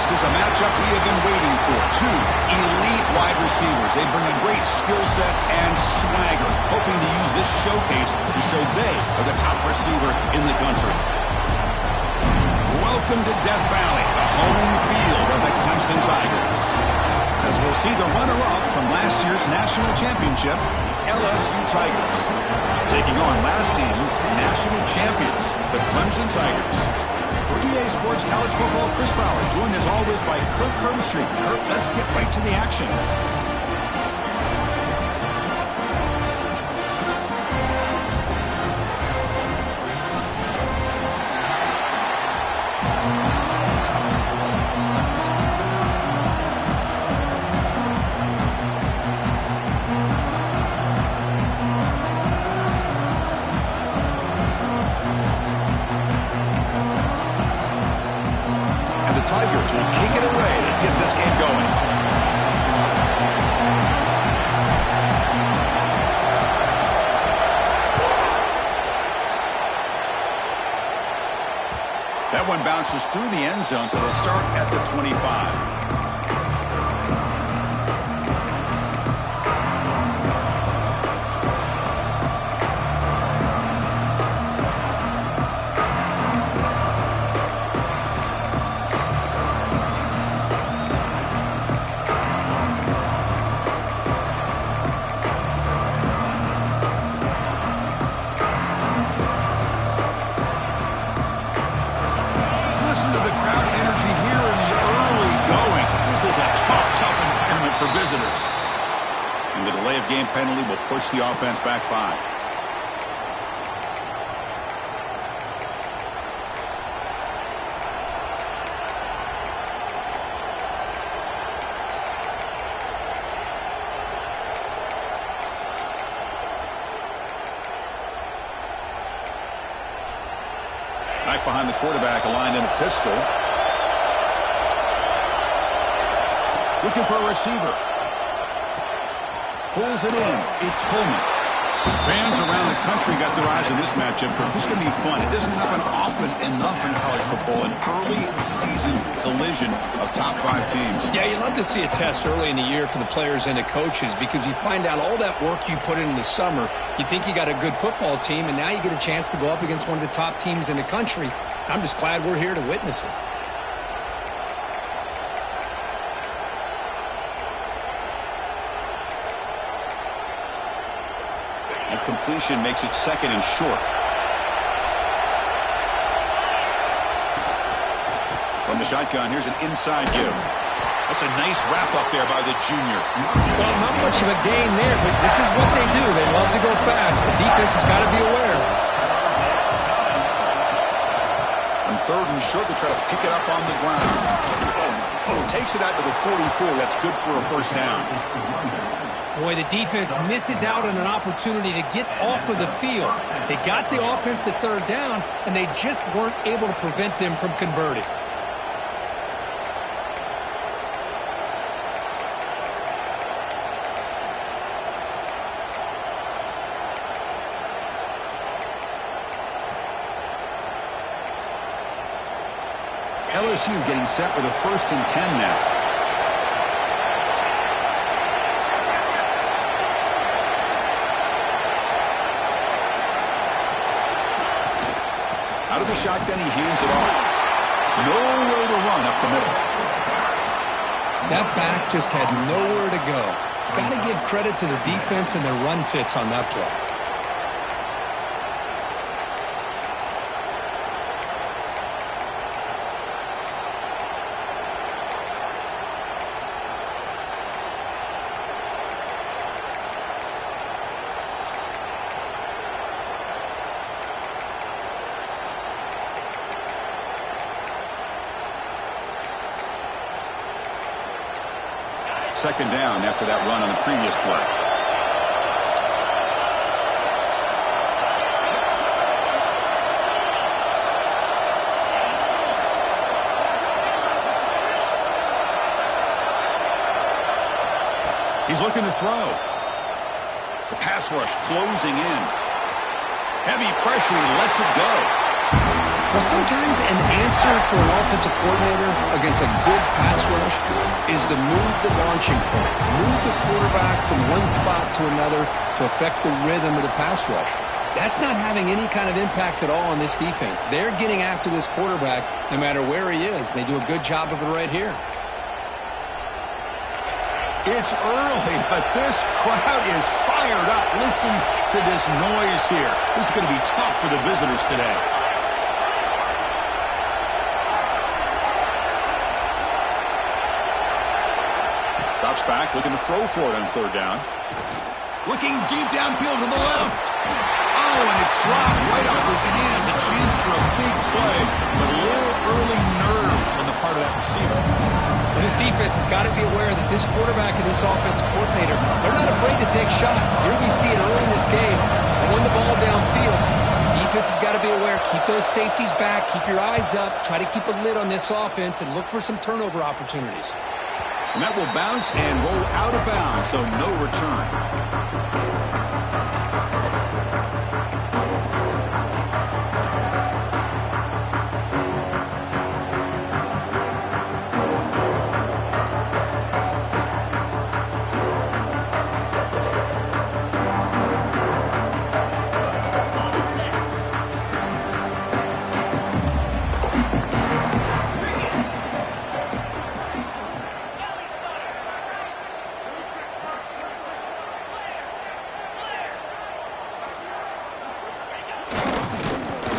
This is a matchup we have been waiting for. Two elite wide receivers. They bring a great skill set and swagger, hoping to use this showcase to show they are the top receiver in the country. Welcome to Death Valley, the home field of the Clemson Tigers. As we'll see the runner-up from last year's national championship, LSU Tigers, taking on last season's national champions, the Clemson Tigers. For EA Sports College Football, Chris Fowler, joined as always by Kirk Hermstreet. Kirk, let's get right to the action. Tigers will kick it away to get this game going. That one bounces through the end zone, so they'll start at the 25. Listen to the crowd energy here in the early going. This is a tough environment for visitors. And the delay of game penalty will push the offense back 5. Back behind the quarterback, aligned in a pistol. Looking for a receiver. Pulls it in. It's Coleman. Fans around the country got their eyes on this matchup. This is going to be fun. It doesn't happen often enough in college football. An early season collision of top 5 teams. Yeah, you love to see a test early in the year for the players and the coaches because you find out all that work you put in the summer. You think you got a good football team, and now you get a chance to go up against one of the top teams in the country. I'm just glad we're here to witness it. And completion makes it 2nd and short. From the shotgun, here's an inside give. That's a nice wrap up there by the junior. Well, not much of a gain there, but this is what they do. They love to go fast. The defense has got to be aware. On 3rd and short, they try to pick it up on the ground. Takes it out to the 44. That's good for a first down. Boy, the defense misses out on an opportunity to get off of the field. They got the offense to 3rd down, and they just weren't able to prevent them from converting. LSU getting set with a 1st and 10 now. Out of the shotgun, he hands it off. Nowhere to run up the middle. That back just had nowhere to go. Got to give credit to the defense and their run fits on that play. Second down after that run on the previous play. He's looking to throw. The pass rush closing in. Heavy pressure. He lets it go. Well, sometimes an answer for an offensive coordinator against a good pass rush is to move the launching point, move the quarterback from one spot to another to affect the rhythm of the pass rush. That's not having any kind of impact at all on this defense. They're getting after this quarterback no matter where he is. They do a good job of it right here. It's early, but this crowd is fired up. Listen to this noise here. This is going to be tough for the visitors today. Drops back, looking to throw for it on third down. Looking deep downfield to the left. Oh, and it's dropped right off his hands. A chance for a big play, but a little early nerves on the part of that receiver. Well, this defense has got to be aware that this quarterback and this offensive coordinator, they're not afraid to take shots. Here we see it early in this game, throwing the ball downfield. The defense has got to be aware. Keep those safeties back. Keep your eyes up. Try to keep a lid on this offense and look for some turnover opportunities. And that will bounce and roll out of bounds, so no return.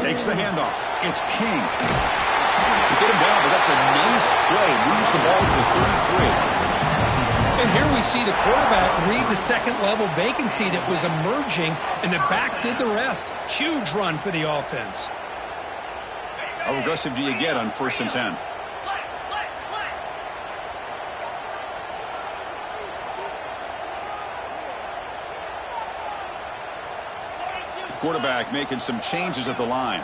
Takes the handoff. It's King. To get him down, but that's a nice play. Moves the ball to the 33. And here we see the quarterback read the second-level vacancy that was emerging, and the back did the rest. Huge run for the offense. How aggressive do you get on 1st and 10? Quarterback making some changes at the line.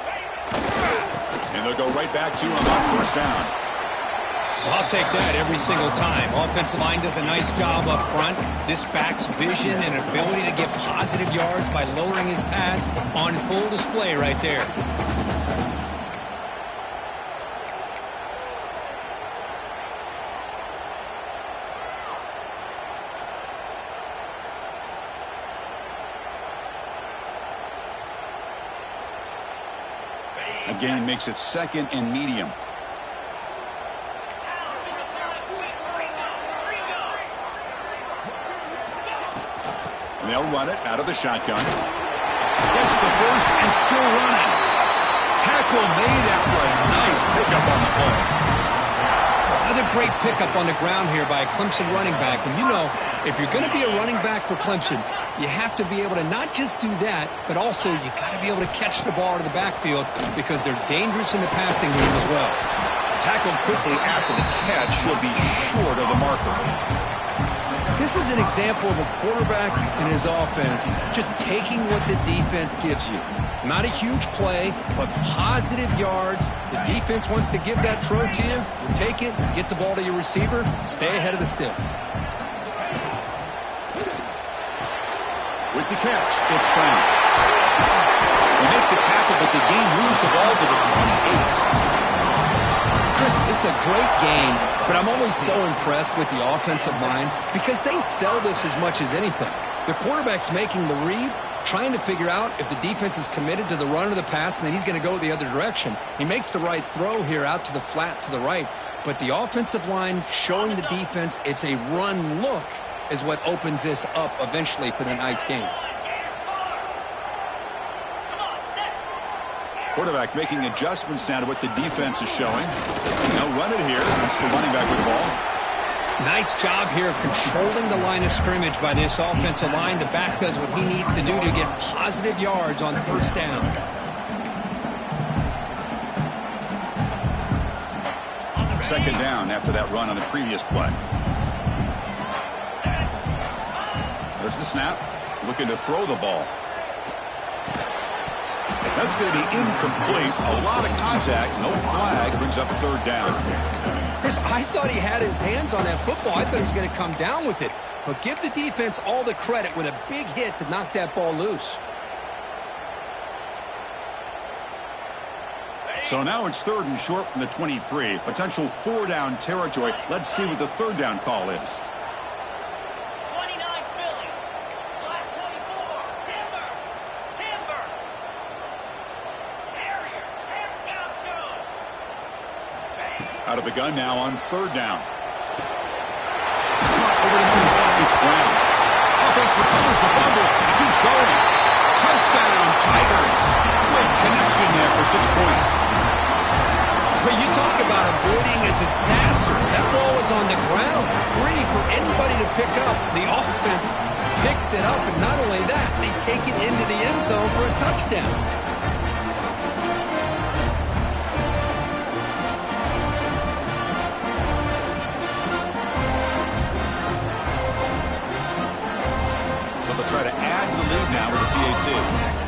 And they'll go right back to him on 1st down. Well, I'll take that every single time. Offensive line does a nice job up front. This back's vision and ability to get positive yards by lowering his pads on full display right there. Again, makes it 2nd and medium. And they'll run it out of the shotgun. Gets the first and still running. Tackle made after a nice pickup on the play. Another great pickup on the ground here by a Clemson running back. And you know, if you're going to be a running back for Clemson, you have to be able to not just do that, but also you got to be able to catch the ball to the backfield because they're dangerous in the passing game as well. Tackled quickly after the catch. He'll be short of the marker. This is an example of a quarterback and his offense just taking what the defense gives you. Not a huge play, but positive yards. The defense wants to give that throw to you. You take it, get the ball to your receiver, stay ahead of the sticks. With the catch, it's Brown. They make the tackle, but the game moves the ball to the 28. Chris, it's a great game, but I'm always so impressed with the offensive line because they sell this as much as anything. The quarterback's making the read, trying to figure out if the defense is committed to the run or the pass, and then he's going to go the other direction. He makes the right throw here out to the flat to the right, but the offensive line showing the defense it's a run look is what opens this up eventually for the nice game. Quarterback making adjustments now to what the defense is showing. They'll run it here. It's the running back with the ball. Nice job here of controlling the line of scrimmage by this offensive line. The back does what he needs to do to get positive yards on 1st down. Second down after that run on the previous play. There's the snap. Looking to throw the ball. That's going to be incomplete. A lot of contact. No flag. Brings up 3rd down. Chris, I thought he had his hands on that football. I thought he was going to come down with it. But give the defense all the credit with a big hit to knock that ball loose. So now it's 3rd and short from the 23. Potential 4-down territory. Let's see what the 3rd down call is. 29 Philly. Black 24. Timber. Terrier. Down zone. Out of the gun now on 3rd down. Over the middle. It's Brown. Offense recovers the fumble. Keeps going. Touchdown, Tigers. Good connection there for 6 points. Well, you talk about avoiding a disaster. That ball was on the ground, free for anybody to pick up. The offense picks it up, and not only that, they take it into the end zone for a touchdown. But they'll try to add to the lead now with a PAT.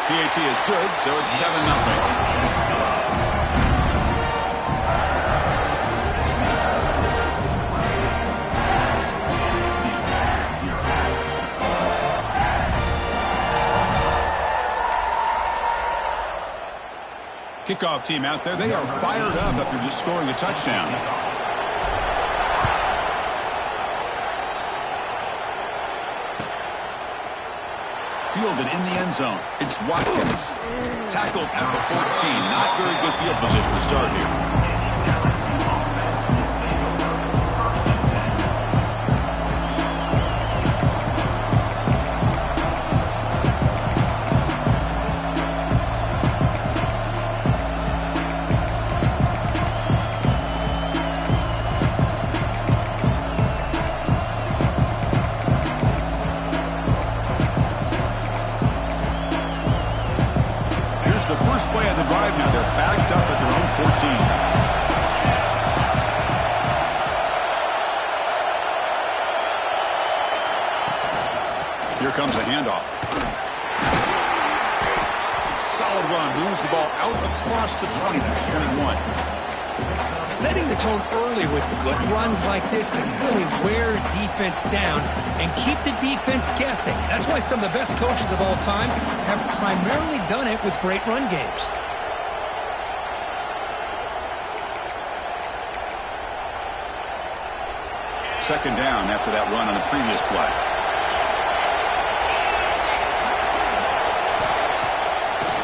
PAT is good, so it's 7-0. Kickoff team out there, they are fired up after just scoring a touchdown. Fielded in the end zone. It's Watkins. Tackled at the 14. Not very good field position to start here. The first play of the drive now. They're backed up at their own 14. Here comes a handoff. Solid run. Moves the ball out across the 20 to 21. Setting the tone early with good runs like this can really wear defense down and keep the defense guessing. That's why some of the best coaches of all time have primarily done it with great run games. Second down after that run on the previous play.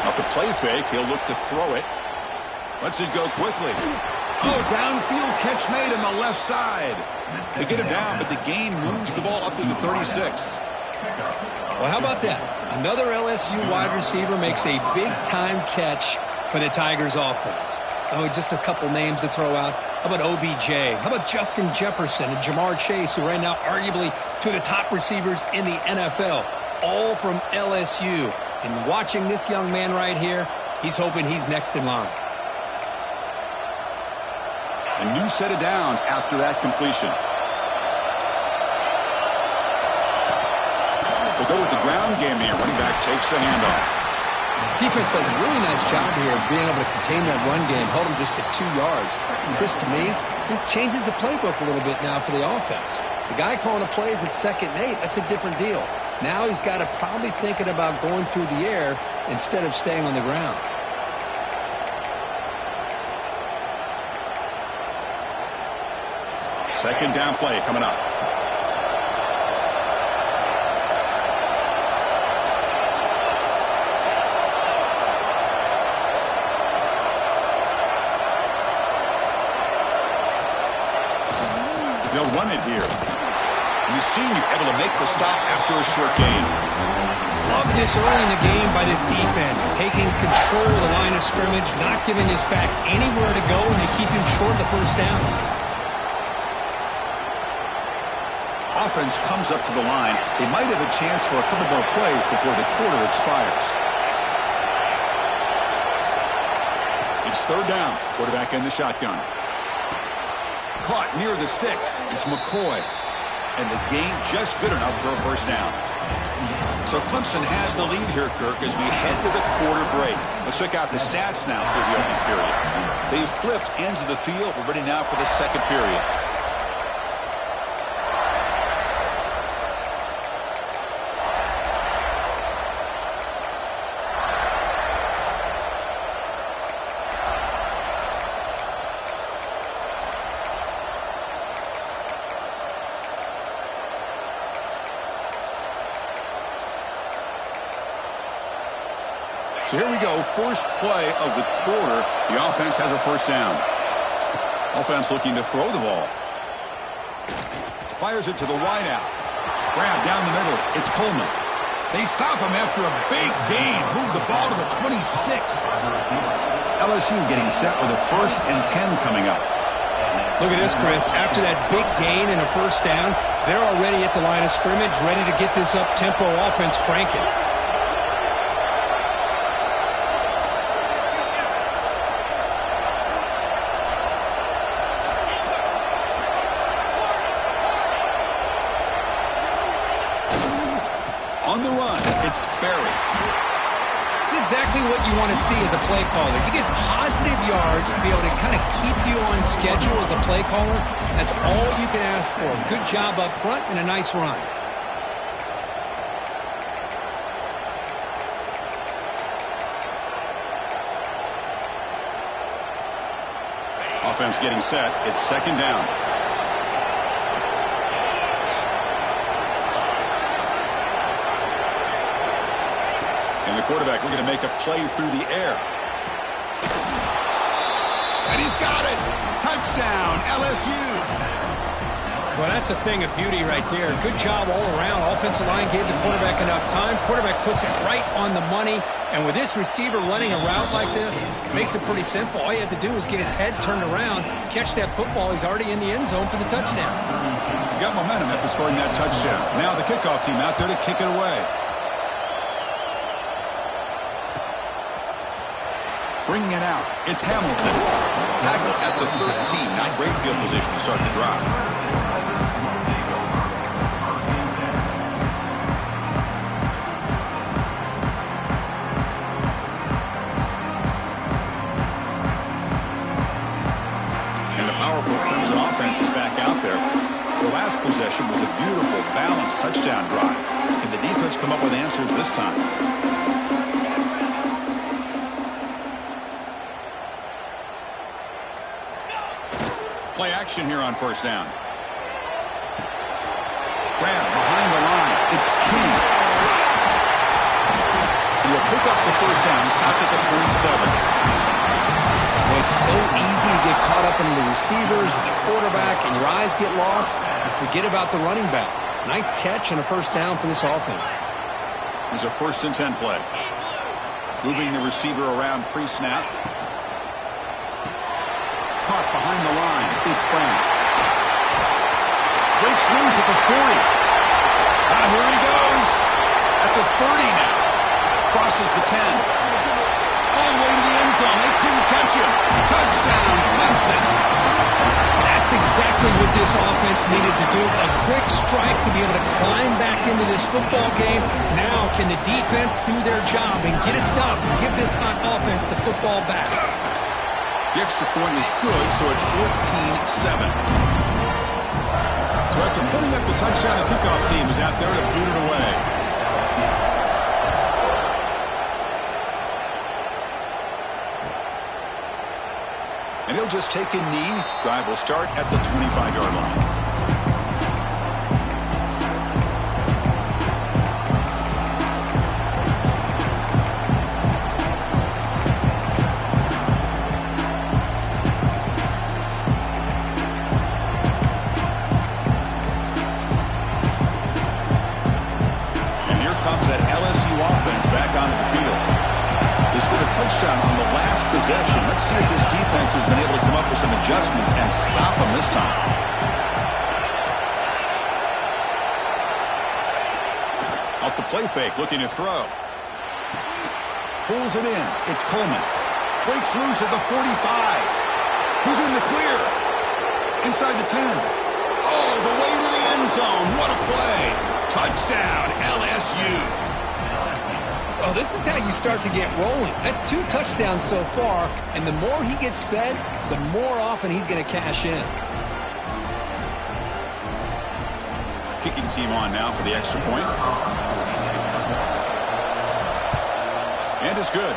Off the play fake, he'll look to throw it. Lets it go quickly. Oh, downfield catch made on the left side. They get him down, but the gain moves the ball up to the 36. Well, how about that? Another LSU wide receiver makes a big-time catch for the Tigers offense. Oh, just a couple names to throw out. How about OBJ? How about Justin Jefferson and Jamar Chase, who right now arguably two of the top receivers in the NFL, all from LSU. And watching this young man right here, he's hoping he's next in line. A new set of downs after that completion. They'll go with the ground game here. Running back takes the handoff. Defense does a really nice job here of being able to contain that run game, hold him just at 2 yards. And Chris, to me, this changes the playbook a little bit now for the offense. The guy calling the plays at 2nd and 8, that's a different deal. Now he's got to probably thinking about going through the air instead of staying on the ground. Second down play coming up. They'll run it here. And the senior able to make the stop after a short gain. Love this early in the game by this defense, taking control of the line of scrimmage, not giving his back anywhere to go, and they keep him short of the first down. Offense comes up to the line. They might have a chance for a couple more plays before the quarter expires. It's 3rd down. Quarterback in the shotgun. Caught near the sticks. It's McCoy. and the gain just good enough for a first down. So Clemson has the lead here, Kirk, as we head to the quarter break. Let's check out the stats now for the opening period. They've flipped ends of the field. We're ready now for the second period. So here we go, first play of the quarter. The offense has a first down. Offense looking to throw the ball. Fires it to the wideout. Grab down the middle. It's Coleman. They stop him after a big gain. Move the ball to the 26. LSU getting set with a 1st and 10 coming up. Look at this, Chris. After that big gain and a first down, they're already at the line of scrimmage, ready to get this up-tempo offense cranking. On the run, it's Sperry. It's exactly what you want to see as a play caller. You get positive yards to be able to kind of keep you on schedule as a play caller. That's all you can ask for. Good job up front and a nice run. Offense getting set. It's second down. And the quarterback looking to make a play through the air. And he's got it. Touchdown, LSU. Well, that's a thing of beauty right there. Good job all around. Offensive line gave the quarterback enough time. Quarterback puts it right on the money. And with this receiver running a route like this, it makes it pretty simple. All you have to do is get his head turned around, catch that football. He's already in the end zone for the touchdown. Got momentum after scoring that touchdown. Now the kickoff team out there to kick it away. Bringing it out, it's Hamilton. Tackle at the 13. Not great field position to start the drive. And the powerful Crimson offense is back out there. The last possession was a beautiful, balanced touchdown drive. And the defense come up with answers this time. Play action here on first down. Grab behind the line. It's King. He'll pick up the first down. Stop at the 27. Well, it's so easy to get caught up in the receivers and the quarterback, and your eyes get lost. You forget about the running back. Nice catch and a first down for this offense. Here's a 1st and 10 play. Moving the receiver around pre-snap. Caught behind the line. It's Brown. Breaks loose at the 40. Ah, here he goes. At the 30 now. Crosses the 10. All the way to the end zone. They couldn't catch him. Touchdown, Clemson. That's exactly what this offense needed to do. A quick strike to be able to climb back into this football game. Now can the defense do their job and get a stop and give this hot offense the football back? The extra point is good, so it's 14-7. So after putting up the touchdown, the kickoff team is out there to boot it away. And he'll just take a knee. Drive will start at the 25-yard line. Touchdown on the last possession. Let's see if this defense has been able to come up with some adjustments and stop them this time. Off the play fake, looking to throw. Pulls it in. It's Coleman. Breaks loose at the 45. Who's in the clear? Inside the 10. Oh, the way to the end zone. What a play. Touchdown, LSU. Well, this is how you start to get rolling. That's 2 touchdowns so far, and the more he gets fed, the more often he's going to cash in. Kicking team on now for the extra point. And it's good.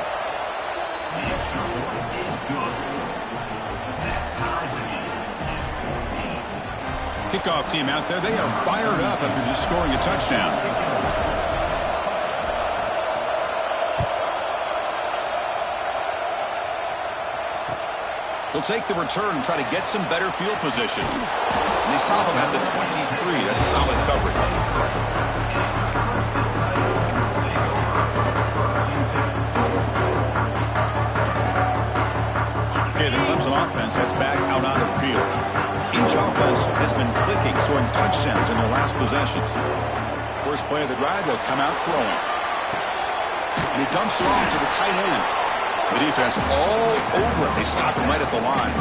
Kickoff team out there, they are fired up after just scoring a touchdown. He'll take the return and try to get some better field position. And they stop him at the 23. That's solid coverage. Okay, the Clemson offense heads back out onto the field. Each offense has been clicking, scoring touchdowns in their last possessions. First play of the drive, they'll come out throwing. And he dumps it off to the tight end. The defense all over him. They stop him right at the line.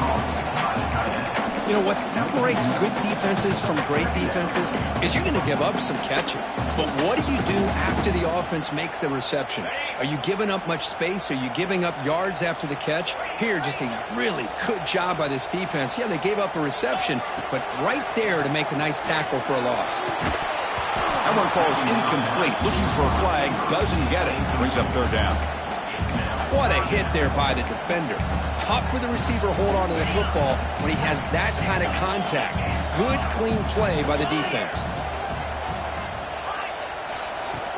You know, what separates good defenses from great defenses is you're going to give up some catches. But what do you do after the offense makes the reception? Are you giving up much space? Are you giving up yards after the catch? Here, just a really good job by this defense. Yeah, they gave up a reception, but right there to make a nice tackle for a loss. That one falls incomplete. Looking for a flag, doesn't get it. Brings up third down. What a hit there by the defender. Tough for the receiver to hold on to the football when he has that kind of contact. Good, clean play by the defense.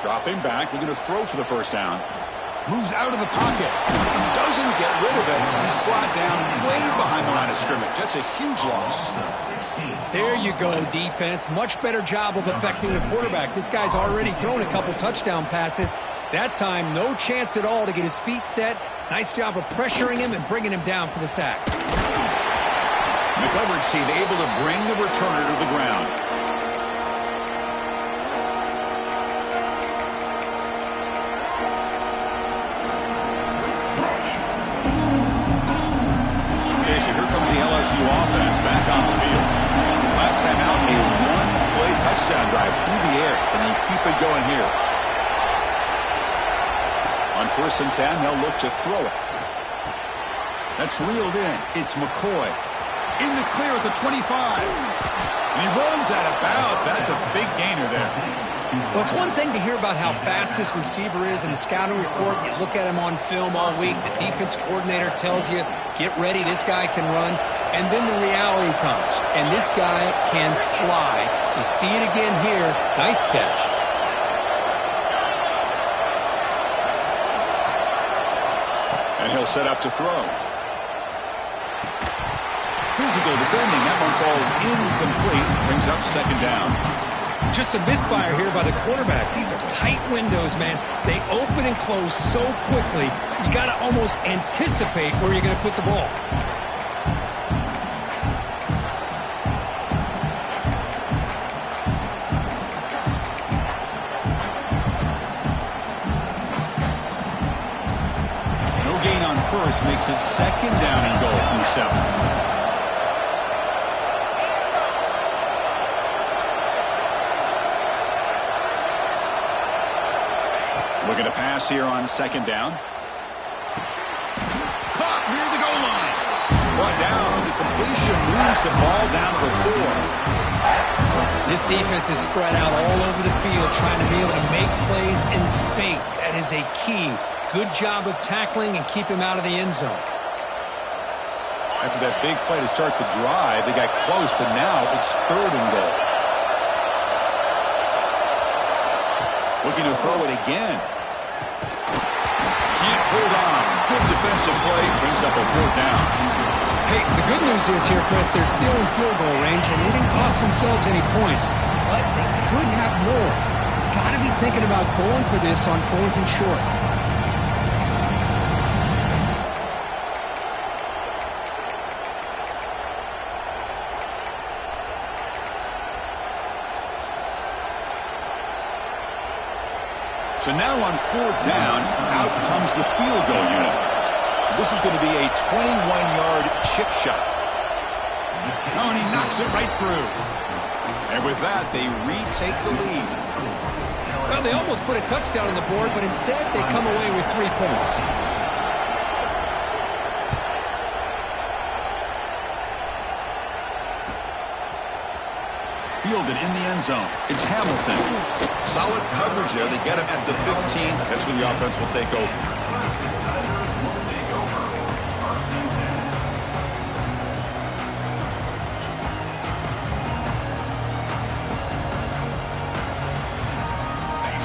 Dropping back, looking to throw for the first down. Moves out of the pocket. Doesn't get rid of it. He's brought down way behind the line of scrimmage. That's a huge loss. There you go, defense. Much better job of affecting the quarterback. This guy's already thrown a couple touchdown passes. That time, no chance at all to get his feet set. Nice job of pressuring him and bringing him down for the sack. The coverage team able to bring the returner to the ground. Okay, so here comes the LSU offense back on the field. Last time out, a one-play touchdown drive through the air. Can they keep it going here? On 1st and 10, they'll look to throw it. That's reeled in. It's McCoy. In the clear at the 25. And he runs out of bounds. That's a big gainer there. Well, it's one thing to hear about how fast this receiver is in the scouting report. You look at him on film all week. The defense coordinator tells you, get ready, this guy can run. And then the reality comes. And this guy can fly. You see it again here. Nice catch. And he'll set up to throw. Physical defending. That one falls incomplete. Brings up second down. Just a misfire here by the quarterback. These are tight windows, man. They open and close so quickly. You got to almost anticipate where you're going to put the ball. First makes it second down and goal from the 7. Looking to pass here on second down. Caught near the goal line. Brought down. The completion moves the ball down to the 4. This defense is spread out all over the field trying to be able to make plays in space. That is a key. Good job of tackling and keep him out of the end zone. After that big play to start the drive, they got close, but now it's third and goal. Looking to throw it again. Can't hold on. Good defensive play. Brings up a fourth down. Hey, the good news is here, Chris, they're still in field goal range, and they didn't cost themselves any points. But they could have more. Got to be thinking about going for this on 4th and short. So now on 4th down, out comes the field goal unit. This is going to be a 21-yard chip shot. Oh, and he knocks it right through. And with that, they retake the lead. Well, they almost put a touchdown on the board, but instead they come away with 3 points. Fielded in the end zone. It's Hamilton. Solid coverage there. They get him at the 15. That's where the offense will take over.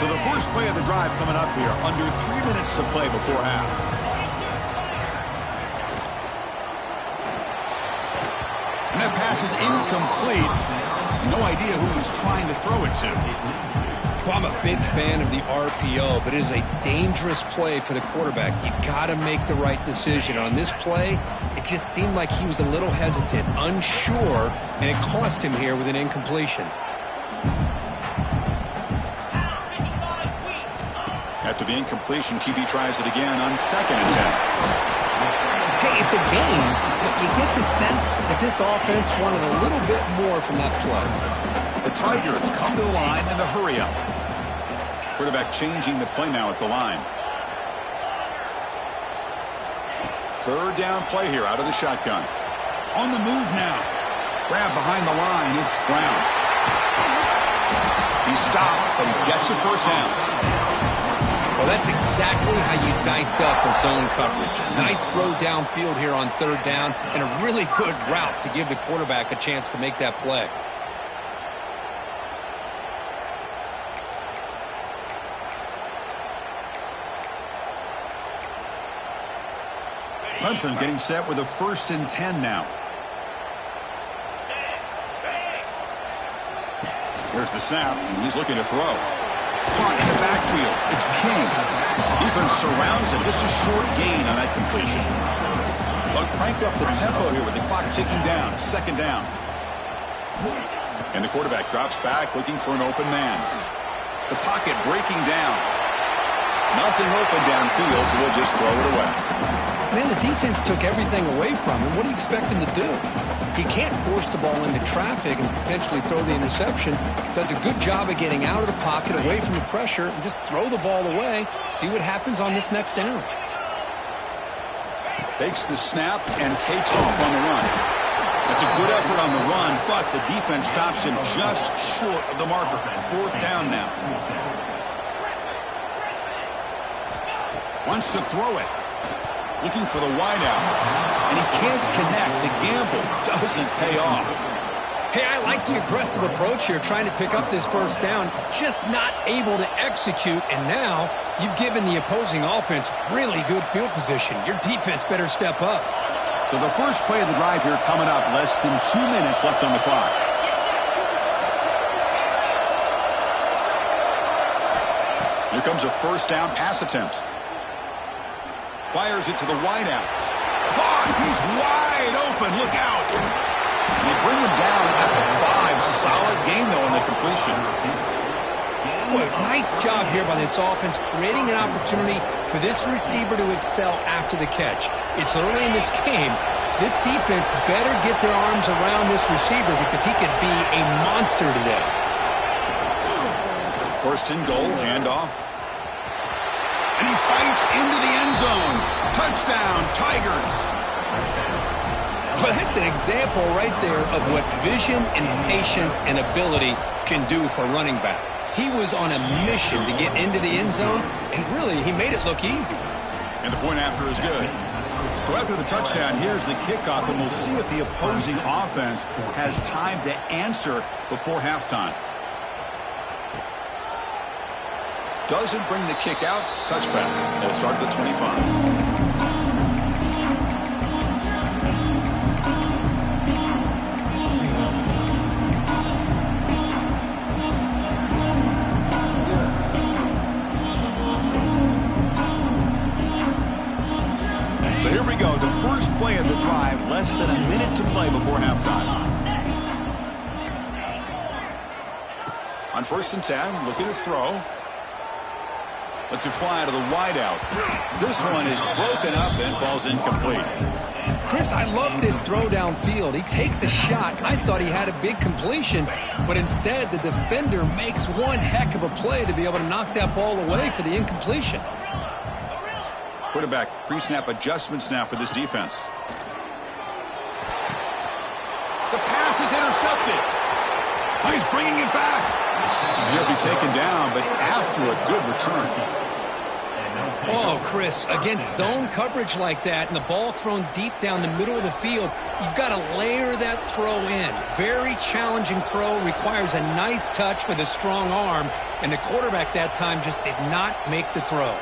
So the first play of the drive coming up here. Under 3 minutes to play before half. And that pass is incomplete. No idea who he's trying to throw it to. Well, I'm a big fan of the RPO, but it is a dangerous play for the quarterback. You got to make the right decision. On this play, it just seemed like he was a little hesitant, unsure, and it cost him here with an incompletion. After the incompletion, QB tries it again on 2nd and 10. Hey, it's a game, but you get the sense that this offense wanted a little bit more from that play. The Tigers come to the line in the hurry-up. Quarterback changing the play now at the line. 3rd down play here out of the shotgun. On the move now. Grab behind the line. It's Brown. He stopped, but he gets a 1st down. Well, that's exactly how you dice up a zone coverage. Nice throw downfield here on 3rd down, and a really good route to give the quarterback a chance to make that play. Clemson getting set with a 1st and 10 now. Here's the snap, and he's looking to throw. Caught in the backfield. It's King. Defense surrounds him. Just a short gain on that completion. They'll crank up the tempo here with the clock ticking down. 2nd down. And the quarterback drops back looking for an open man. The pocket breaking down. Nothing open downfield, so they'll just throw it away. Man, the defense took everything away from him. What do you expect him to do? He can't force the ball into traffic and potentially throw the interception. Does a good job of getting out of the pocket, away from the pressure, and just throw the ball away. See what happens on this next down. Takes the snap and takes off on the run. That's a good effort on the run, but the defense stops him just short of the marker. 4th down now. Wants to throw it. Looking for the wideout. And he can't connect. The gamble doesn't pay off. Hey, I like the aggressive approach here, trying to pick up this 1st down, just not able to execute. And now you've given the opposing offense really good field position. Your defense better step up. So the first play of the drive here coming up. Less than 2 minutes left on the clock. Here comes a 1st down pass attempt. Fires it to the wideout. Caught! He's wide open. Look out! And they bring him down at the 5. Solid gain, though, on the completion. Boy, nice job here by this offense, creating an opportunity for this receiver to excel after the catch. It's early in this game, so this defense better get their arms around this receiver because he could be a monster today. 1st and goal, handoff. And he fights into the end zone. Touchdown, Tigers. Well, that's an example right there of what vision and patience and ability can do for a running back. He was on a mission to get into the end zone, and really, he made it look easy. And the point after is good. So after the touchdown, here's the kickoff, and we'll see if the opposing offense has time to answer before halftime. Doesn't bring the kick out. Touchback. They'll start at the 25. So here we go. The first play of the drive. Less than a minute to play before halftime. On 1st and 10, looking to throw. Lets it fly to the wideout. This one is broken up and falls incomplete. Chris, I love this throw downfield. He takes a shot. I thought he had a big completion, but instead the defender makes one heck of a play to be able to knock that ball away for the incompletion. Quarterback pre-snap adjustments now for this defense. The pass is intercepted. He's bringing it back. And he'll be taken down, but after a good return. Oh, Chris, against zone coverage like that and the ball thrown deep down the middle of the field, you've got to layer that throw in. Very challenging throw, requires a nice touch with a strong arm, and the quarterback that time just did not make the throw.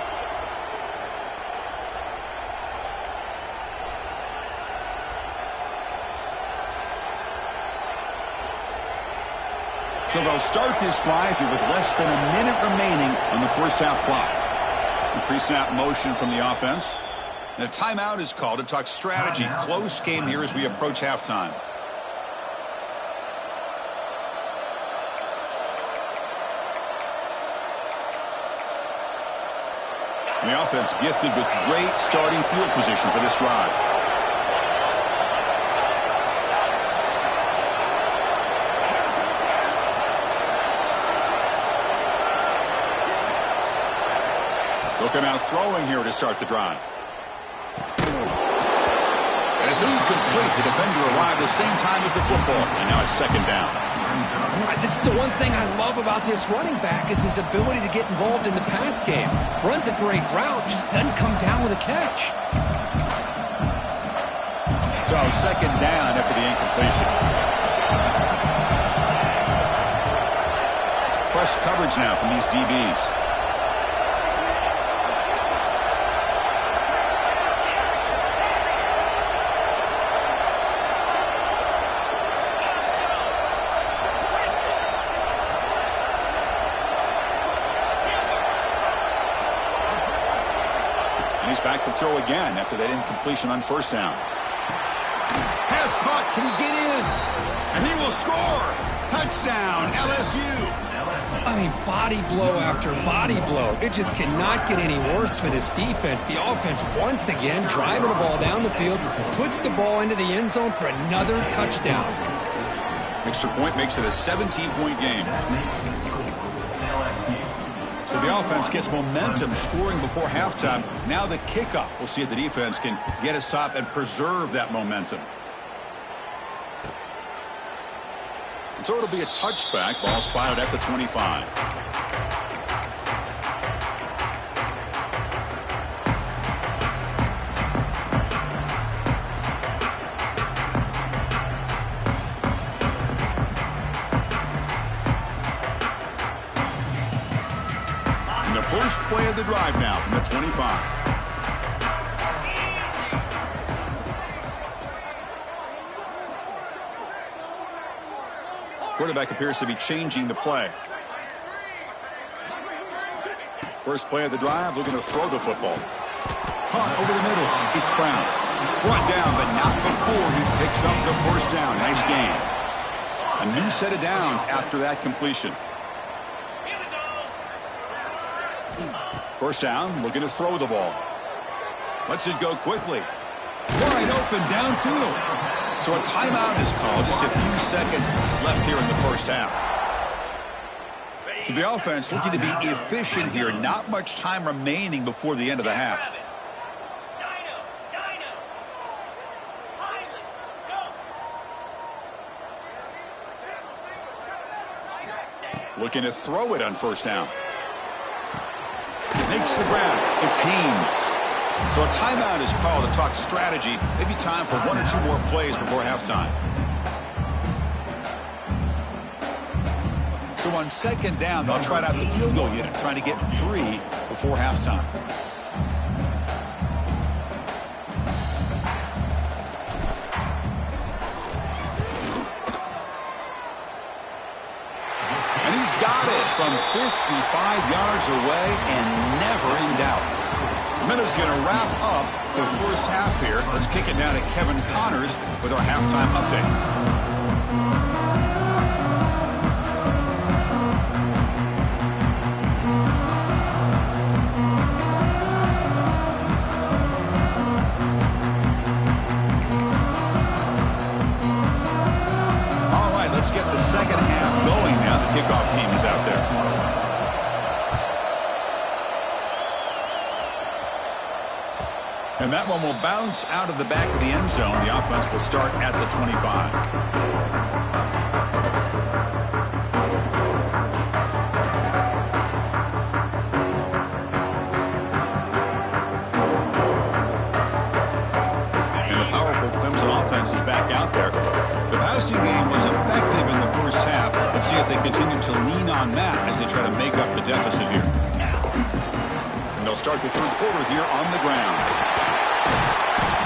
So they'll start this drive here with less than a minute remaining on the first half clock. The pre-snap motion from the offense. And a timeout is called to talk strategy. Close game here as we approach halftime. And the offense gifted with great starting field position for this drive. Looking out throwing here to start the drive. And it's incomplete. The defender arrived the same time as the football. And now it's second down. This is the one thing I love about this running back is his ability to get involved in the pass game. Runs a great route, just doesn't come down with a catch. So second down after the incompletion. It's press coverage now from these DBs. He's back to throw again after that incompletion on first down. Pass caught. Can he get in? And he will score. Touchdown, LSU. I mean, body blow after body blow. It just cannot get any worse for this defense. The offense, once again, driving the ball down the field, puts the ball into the end zone for another touchdown. Extra point makes it a 17-point game. So the offense gets momentum scoring before halftime. Now the kickoff. We'll see if the defense can get a stop and preserve that momentum. And so it'll be a touchback. Ball spotted at the 25. First play of the drive now from the 25. Quarterback appears to be changing the play. First play of the drive, looking to throw the football. Caught over the middle. It's Brown. Brought down, but not before he picks up the first down. Nice gain. A new set of downs after that completion. First down, looking to throw the ball. Lets it go quickly. Wide open downfield. So a timeout is called. Just a few seconds left here in the first half. So the offense looking to be efficient here. Not much time remaining before the end of the half. Looking to throw it on first down. Makes the grab. It's Haynes. So a timeout is called to talk strategy. Maybe time for one or two more plays before halftime. So on second down, they'll try out the field goal unit, trying to get 3 before halftime. And he's got it from 55 yards away and never in doubt. Minutes going to wrap up the first half here. Let's kick it down to Kevin Connors with our halftime update. second half going now. The kickoff team is out there. And that one will bounce out of the back of the end zone. The offense will start at the 25. Is back out there. The passing game was effective in the first half. Let's see if they continue to lean on that as they try to make up the deficit here. And they'll start the third quarter here on the ground.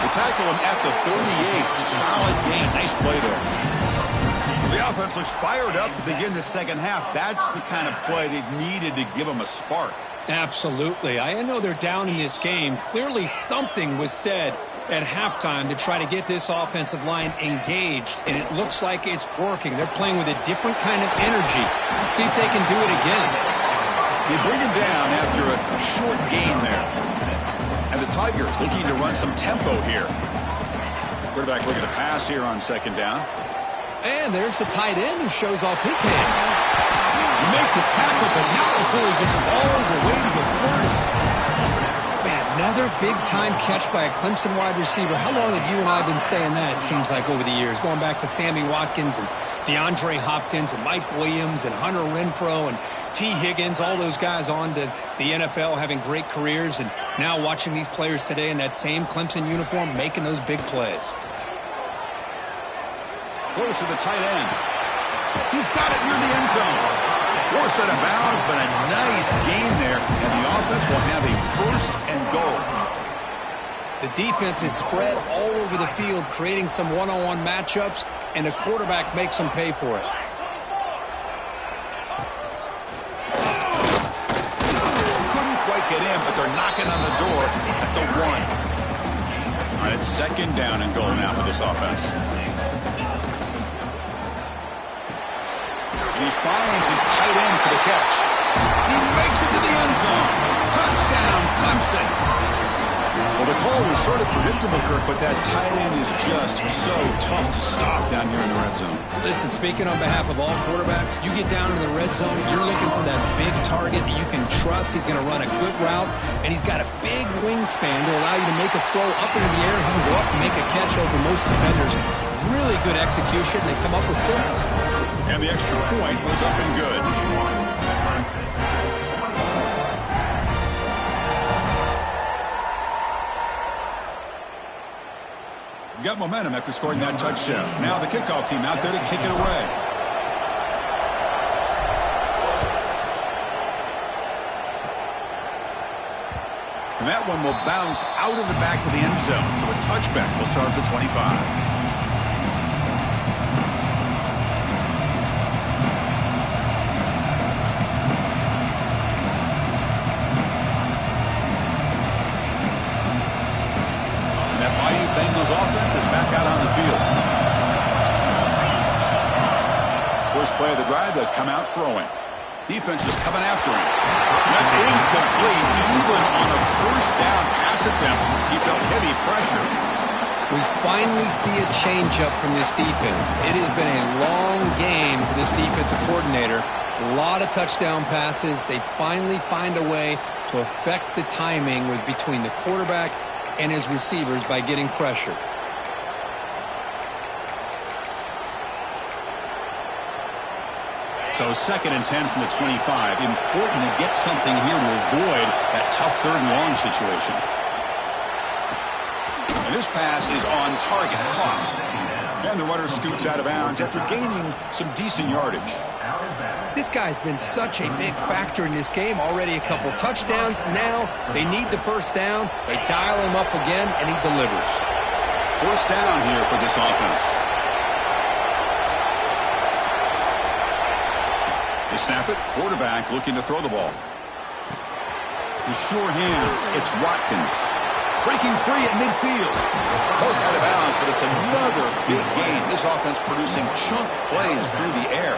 They tackle him at the 38. Solid gain. Nice play there. The offense looks fired up to begin the second half. That's the kind of play they needed to give them a spark. Absolutely. I know they're down in this game. Clearly something was said at halftime to try to get this offensive line engaged, and it looks like it's working. They're playing with a different kind of energy. Let's see if they can do it again. They bring him down after a short gain there. And the Tigers looking to run some tempo here. Quarterback looking to pass here on second down. And there's the tight end who shows off his hands. You make the tackle, but not before he gets all the way to the 30. Another big-time catch by a Clemson wide receiver. How long have you and I been saying that, it seems like, over the years? Going back to Sammy Watkins and DeAndre Hopkins and Mike Williams and Hunter Renfrow and T. Higgins, all those guys on to the NFL having great careers, and now watching these players today in that same Clemson uniform making those big plays. Close to the tight end. He's got it near the end zone. Force out of bounds, but a nice gain there, and the offense will have a first and goal. The defense is spread all over the field, creating some one-on-one matchups, and the quarterback makes them pay for it. Couldn't quite get in, but they're knocking on the door at the 1. All right, it's second down and goal now for this offense. He finds his tight end for the catch. He makes it to the end zone. Touchdown, Clemson. Well, the call was sort of predictable, Kirk, but that tight end is just so tough to stop down here in the red zone. Listen, speaking on behalf of all quarterbacks, you get down in the red zone, you're looking for that big target that you can trust. He's going to run a good route, and he's got a big wingspan to allow you to make a throw up into the air. He can go up and make a catch over most defenders. Really good execution. They come up with 6. And the extra point was up and good. Got momentum after scoring that touchdown. Now the kickoff team out there to kick it away. And that one will bounce out of the back of the end zone. So a touchback will start at the 25. Offense is back out on the field. First play of the drive, they'll come out throwing. Defense is coming after him. That's incomplete. Even on a first down pass attempt, he felt heavy pressure. We finally see a changeup from this defense. It has been a long game for this defensive coordinator. A lot of touchdown passes. They finally find a way to affect the timing with between the quarterback and his receivers by getting pressure. So 2nd and 10 from the 25. Important to get something here to avoid that tough 3rd and long situation. And this pass is on target, caught. And the runner scoots out of bounds after gaining some decent yardage. This guy's been such a big factor in this game. Already a couple touchdowns. Now they need the first down. They dial him up again, and he delivers. First down here for this offense. They snap it. Quarterback looking to throw the ball. The sure hands. It's Watkins. Breaking free at midfield. Both out of bounds, but it's another big gain. This offense producing chunk plays through the air.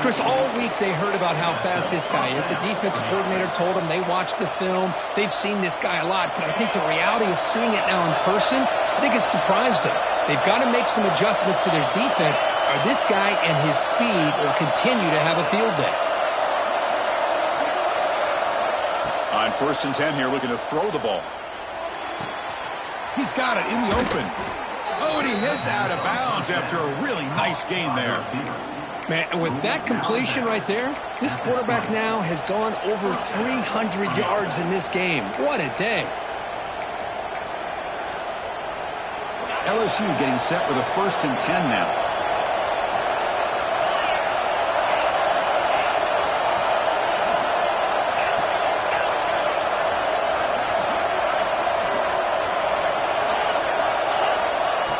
Chris, all week they heard about how fast this guy is. The defensive coordinator told them they watched the film. They've seen this guy a lot, but I think the reality of seeing it now in person, I think it's surprised them. They've got to make some adjustments to their defense, or this guy and his speed will continue to have a field day. On 1st and 10 here, looking to throw the ball. He's got it in the open. Oh, and he hits out of bounds after a really nice gain there. Man, and with that completion right there, this quarterback now has gone over 300 yards in this game. What a day. LSU getting set with a 1st and 10 now.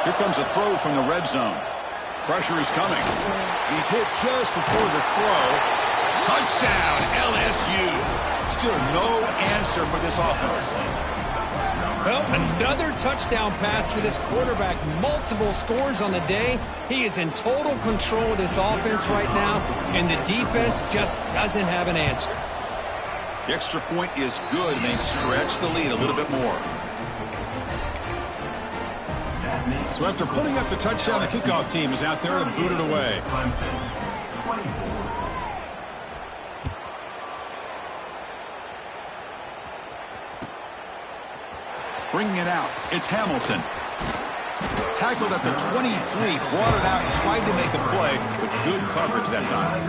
Here comes a throw from the red zone. Pressure is coming. He's hit just before the throw. Touchdown, LSU. Still no answer for this offense. Well, another touchdown pass for this quarterback. Multiple scores on the day. He is in total control of this offense right now, and the defense just doesn't have an answer. The extra point is good, and they stretch the lead a little bit more. So after putting up the touchdown, the kickoff team is out there and booted away. Bringing it out, it's Hamilton. Tackled at the 23, brought it out, tried to make a play, but good coverage that time.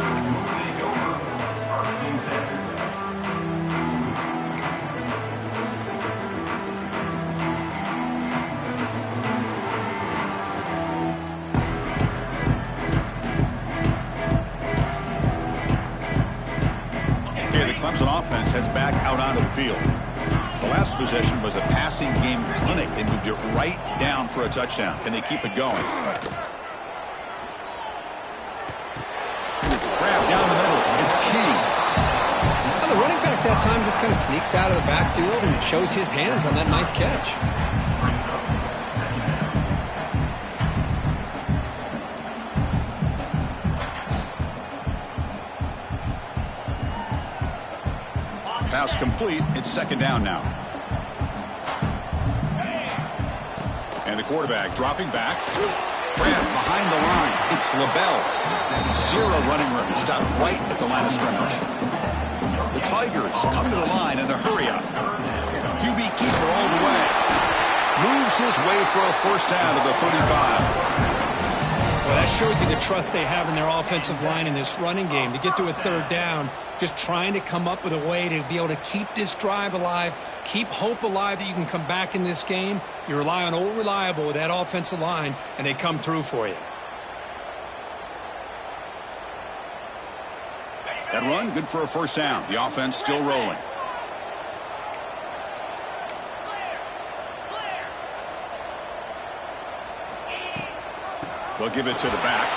Clemson offense heads back out onto the field. The last possession was a passing game clinic. They moved it right down for a touchdown. Can they keep it going? Grab down the middle. It's King. Well, the running back that time just kind of sneaks out of the backfield and shows his hands on that nice catch. Pass complete. It's 2nd down now. And the quarterback dropping back. Grab behind the line. It's LaBelle. Zero running room. Stopped right at the line of scrimmage. The Tigers come to the line in the hurry up. QB keeper all the way. Moves his way for a 1st down to the 35. Well, that shows you the trust they have in their offensive line in this running game. To get to a 3rd down, just trying to come up with a way to be able to keep this drive alive, keep hope alive that you can come back in this game. You rely on Old Reliable with that offensive line, and they come through for you. That run, good for a 1st down. The offense still rolling. They'll give it to the back.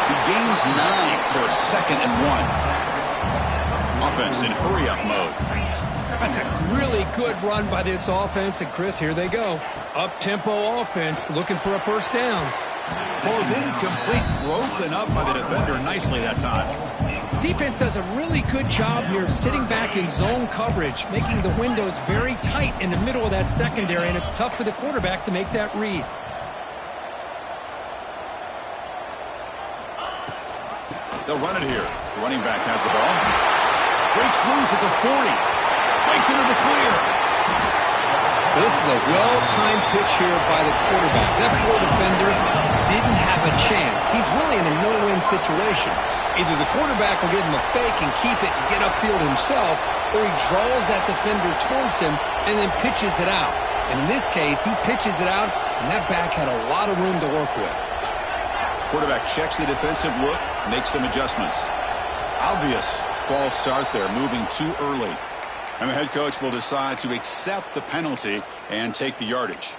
He gains 9, so it's 2nd and 1. Offense in hurry-up mode. That's a really good run by this offense. And, Chris, here they go. Up-tempo offense looking for a 1st down. Ball is incomplete, broken up by the defender nicely that time. Defense does a really good job here of sitting back in zone coverage, making the windows very tight in the middle of that secondary, and it's tough for the quarterback to make that read. They'll run it here. The running back has the ball. Breaks loose at the 40. Breaks into the clear. This is a well-timed pitch here by the quarterback. That poor defender didn't have a chance. He's really in a no-win situation. Either the quarterback will give him a fake and keep it and get upfield himself, or he draws that defender towards him and then pitches it out. And in this case, he pitches it out, and that back had a lot of room to work with. Quarterback checks the defensive look, makes some adjustments. Obvious false start there, moving too early. And the head coach will decide to accept the penalty and take the yardage.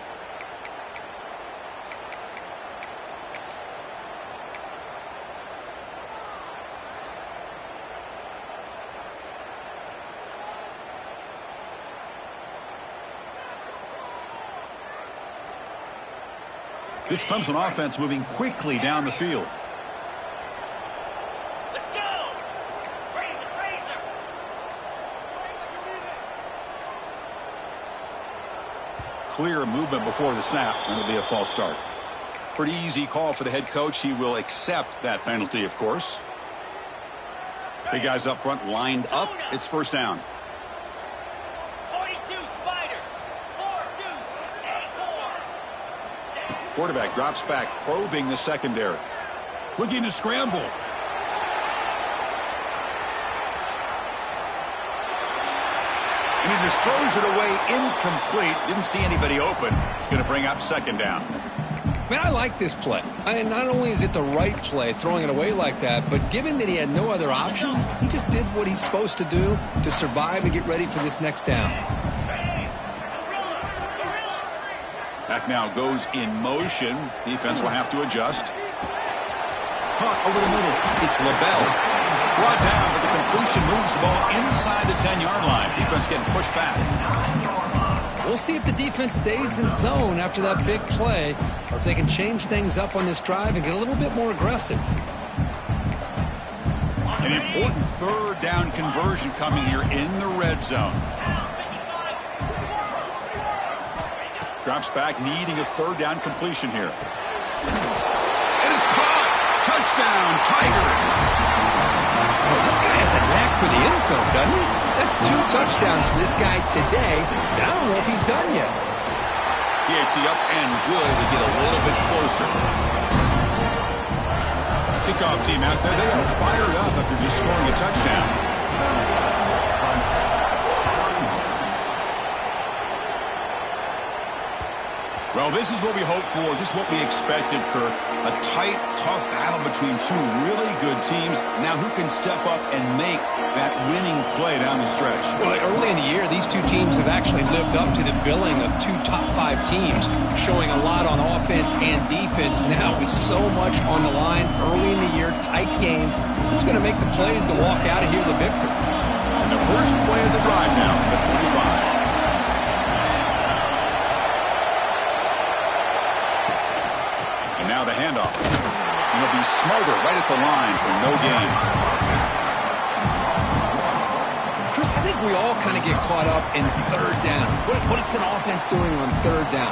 This Clemson offense moving quickly down the field. Let's go! Razor, razor! Clear movement before the snap, and it'll be a false start. Pretty easy call for the head coach. He will accept that penalty, of course. Big guys up front lined up. It's first down. 42 Spider. 4-2. Quarterback drops back, probing the secondary. Looking to scramble. And he just throws it away incomplete. Didn't see anybody open. It's going to bring up second down. Man, I like this play. Not only is it the right play, throwing it away like that, but given that he had no other option, he just did what he's supposed to do to survive and get ready for this next down. Back now goes in motion. Defense will have to adjust. Caught over the middle. It's LaBelle. Brought down, but the completion moves the ball inside the 10-yard line. Defense getting pushed back. We'll see if the defense stays in zone after that big play, or if they can change things up on this drive and get a little bit more aggressive. An important third down conversion coming here in the red zone. Drops back, needing a third down completion here. And it's caught! Touchdown, Tigers! Oh, this guy has a knack for the end zone, doesn't he? That's 2 touchdowns for this guy today, and I don't know if he's done yet. PHC up and good to get a little bit closer. Kickoff team out there, they are fired up after just scoring a touchdown. Well, this is what we hoped for. This is what we expected, Kirk. A tight, tough battle between 2 really good teams. Now who can step up and make that winning play down the stretch? Well, early in the year, these 2 teams have actually lived up to the billing of 2 top 5 teams, showing a lot on offense and defense. Now with so much on the line early in the year, tight game, who's going to make the plays to walk out of here the victor? And the first play of the drive now from the 25. Now the handoff. And he'll be smothered right at the line for no gain. Chris, I think we all kind of get caught up in third down. What's an offense doing on third down?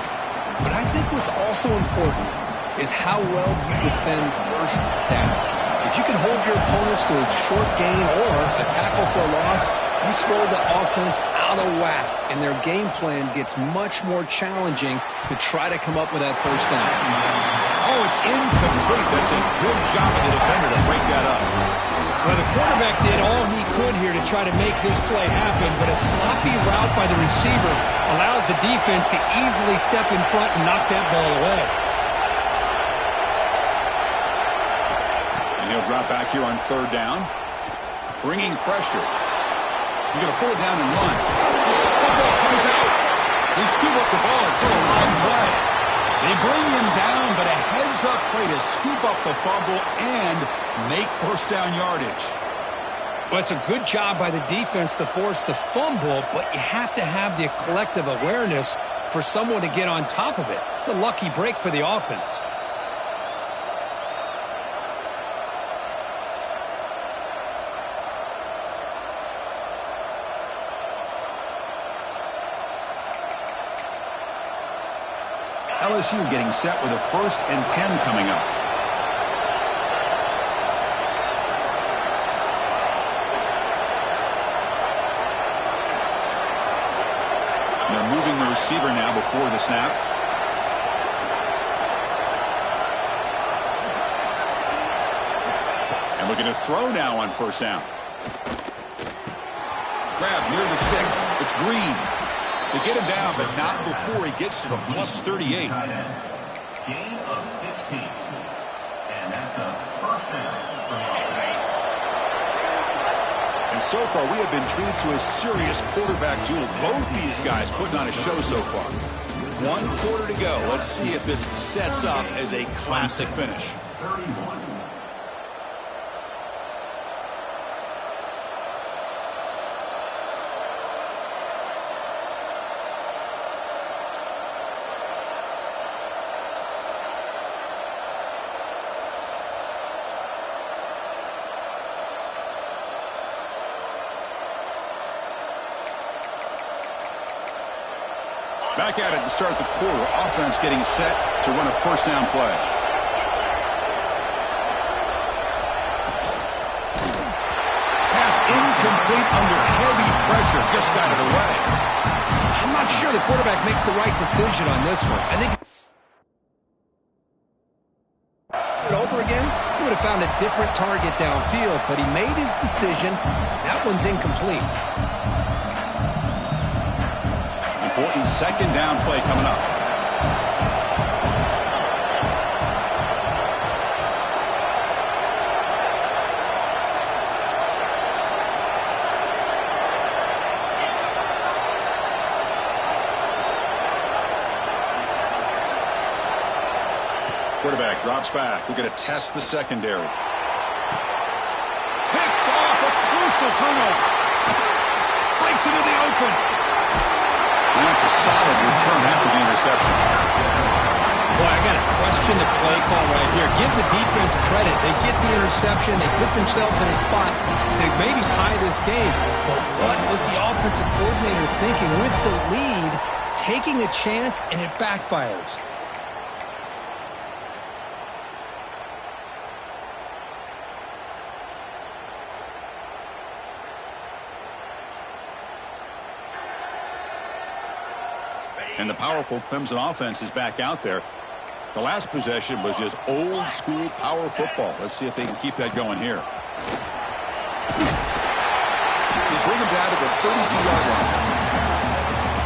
But I think what's also important is how well you defend first down. If you can hold your opponents to a short gain or a tackle for a loss, you throw the offense out of whack, and their game plan gets much more challenging to try to come up with that first down. Oh, it's incomplete. That's a good job of the defender to break that up. Well, the quarterback did all he could here to try to make this play happen, but a sloppy route by the receiver allows the defense to easily step in front and knock that ball away. And he'll drop back here on third down, bringing pressure. He's going to pull it down and run. Football comes out. They scoop up the ball. It's still a line play. They bring him down, but a heads-up play to scoop up the fumble and make first down yardage. Well, it's a good job by the defense to force the fumble, but you have to have the collective awareness for someone to get on top of it. It's a lucky break for the offense. LSU getting set with a 1st and 10 coming up. They're moving the receiver now before the snap. And looking to throw now on first down. Grab near the sticks. It's Green. They get him down, but not before he gets to the plus 38. Gain of 16. And that's a first down for the offense. And so far, we have been treated to a serious quarterback duel. Both these guys putting on a show so far. 1 quarter to go. Let's see if this sets up as a classic finish. 31. Back at it to start the quarter. Offense getting set to run a first down play. Pass incomplete under heavy pressure. Just got it away. I'm not sure the quarterback makes the right decision on this one. I think over again, he would have found a different target downfield, but he made his decision. That one's incomplete. Important second down play coming up. Quarterback drops back. We're going to test the secondary. Picked off, a crucial turnover. Breaks into the open. And that's a solid return after the interception. Boy, I got to question the play call right here. Give the defense credit. They get the interception. They put themselves in a spot to maybe tie this game. But what was the offensive coordinator thinking with the lead, taking a chance, and it backfires? And the powerful Clemson offense is back out there. The last possession was just old-school power football. Let's see if they can keep that going here. They bring him down to the 32-yard line.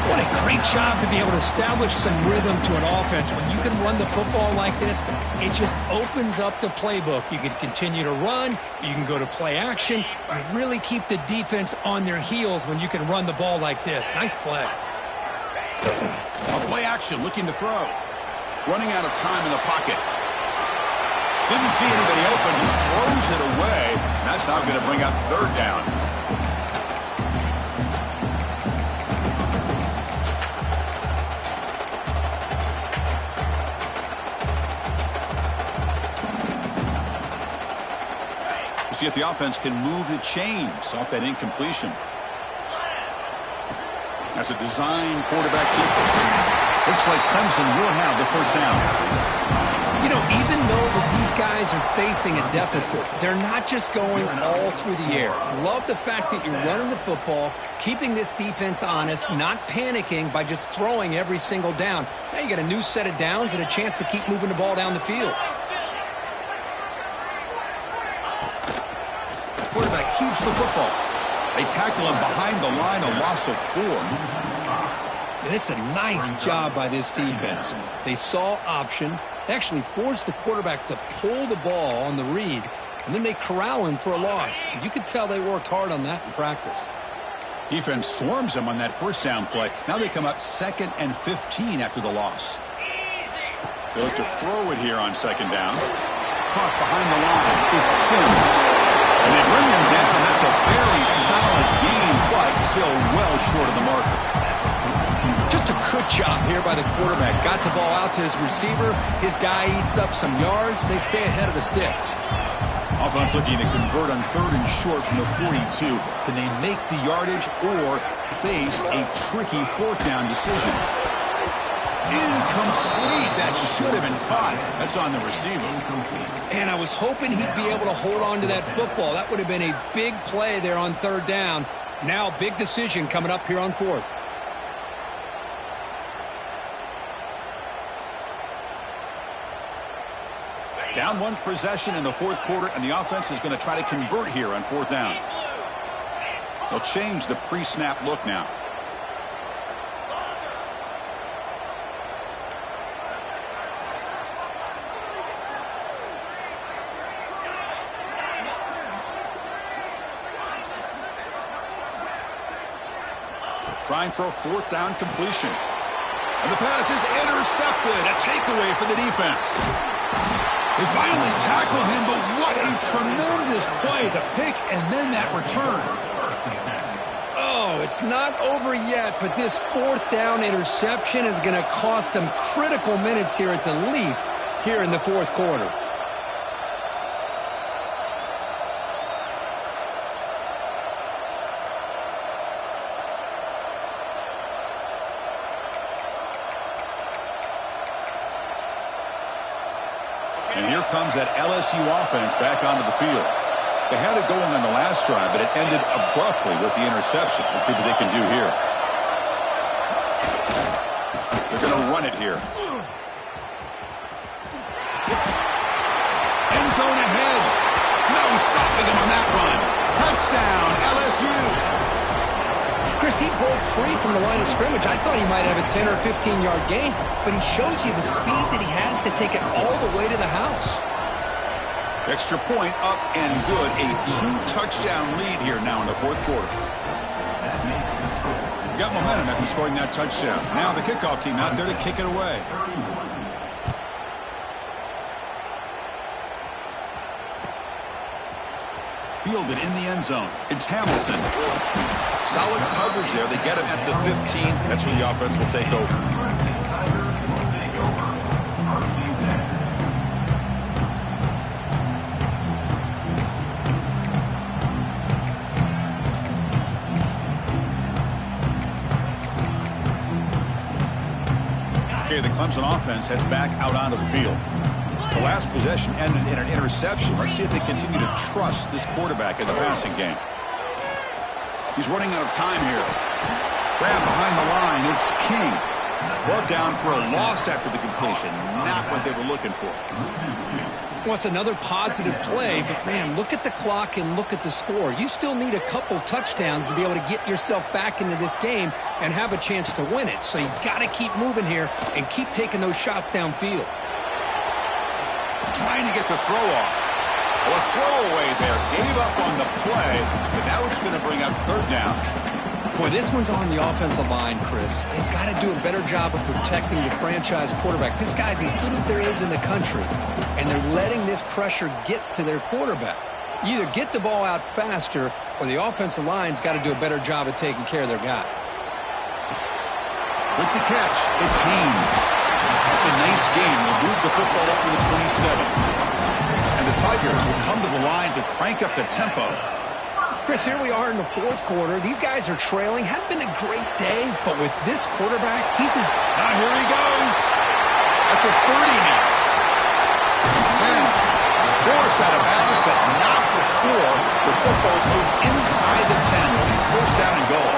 What a great job to be able to establish some rhythm to an offense. When you can run the football like this, it just opens up the playbook. You can continue to run. You can go to play action. You really keep the defense on their heels when you can run the ball like this. Nice play. A play action, looking to throw. Running out of time in the pocket. Didn't see anybody open, just throws it away. That's now going to bring up third down. We'll see if the offense can move the chains off that incompletion. As a design quarterback keeper. Looks like Clemson will have the first down. You know, even though that these guys are facing a deficit, they're not just going all through the air. Love the fact that you're running the football, keeping this defense honest, not panicking by just throwing every single down. Now you got a new set of downs and a chance to keep moving the ball down the field. Quarterback keeps the football. They tackle him behind the line, a loss of 4. And it's a nice job by this defense. They saw option. They actually forced the quarterback to pull the ball on the read, and then they corral him for a loss. You could tell they worked hard on that in practice. Defense swarms them on that first down play. Now they come up 2nd and 15 after the loss. They look to throw it here on 2nd down. Caught behind the line. It's Sims. And they bring him down. That's a very solid gain, but still well short of the marker. Just a good job here by the quarterback. Got the ball out to his receiver. His guy eats up some yards. They stay ahead of the sticks. Offense looking to convert on 3rd and short from the 42. Can they make the yardage or face a tricky 4th down decision? Incomplete. That should have been caught. That's on the receiver. And I was hoping he'd be able to hold on to that football. That would have been a big play there on 3rd down. Now, big decision coming up here on 4th. Down 1 possession in the 4th quarter, and the offense is going to try to convert here on 4th down. They'll change the pre-snap look now. Trying for a 4th down completion. And the pass is intercepted. A takeaway for the defense. They finally tackle him, but what a tremendous play. The pick and then that return. Oh, it's not over yet, but this 4th down interception is going to cost them critical minutes here at the least here in the 4th quarter. And here comes that LSU offense back onto the field. They had it going on the last drive, but it ended abruptly with the interception. Let's see what they can do here. They're going to run it here. End zone ahead. No stopping him on that run. Touchdown, LSU. Chris, he broke free from the line of scrimmage. I thought he might have a 10 or 15-yard gain, but he shows you the speed that he has to take it all the way to the house. Extra point up and good. A 2-touchdown lead here now in the fourth quarter. Got momentum after scoring that touchdown. Now the kickoff team out there to kick it away. Fielded in the end zone. It's Hamilton. Solid coverage there. They get him at the 15. That's where the offense will take over. Okay, the Clemson offense heads back out onto the field. The last possession ended in an interception. Let's see if they continue to trust this quarterback in the passing game. He's running out of time here. Grab behind the line. It's King. Brought down for a loss after the completion. Not what they were looking for. Well, it's another positive play, but, man, look at the clock and look at the score. You still need a couple touchdowns to be able to get yourself back into this game and have a chance to win it. So you got to keep moving here and keep taking those shots downfield. Trying to get the throw off. Or throwaway there. Gave up on the play, but now it's going to bring up third down. Boy, this one's on the offensive line, Chris. They've got to do a better job of protecting the franchise quarterback. This guy's as good as there is in the country, and they're letting this pressure get to their quarterback. You either get the ball out faster, or the offensive line's got to do a better job of taking care of their guy. With the catch, it's Haynes. It's a nice game. We'll move the football up to the 27. And the Tigers will come to the line to crank up the tempo. Chris, here we are in the fourth quarter. These guys are trailing. Hadn't been a great day, but with this quarterback, he's as... Now here he goes. At the 30 now. 10. Force out of bounds, but not before the football's moved inside the 10. It'll be first down and goal.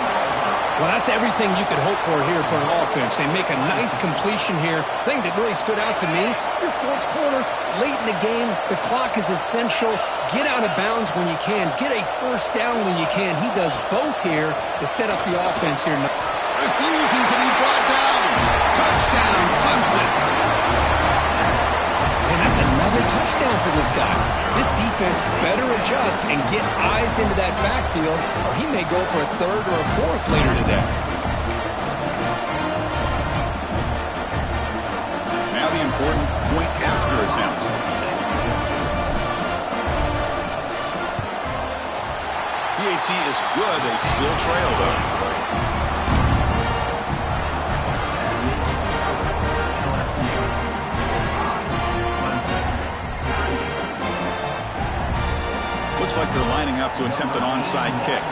Well, that's everything you could hope for here for an offense. They make a nice completion here. Thing that really stood out to me, your fourth quarter, late in the game, the clock is essential. Get out of bounds when you can. Get a first down when you can. He does both here to set up the offense here. Refusing to be brought down. Touchdown, Clemson. And that's another touchdown for this guy. This defense better adjust and get eyes into that backfield, or he may go for a third or a fourth later today. Now the important point after attempt. PAT is good. They still trail, though. Looks like they're lining up to attempt an onside kick.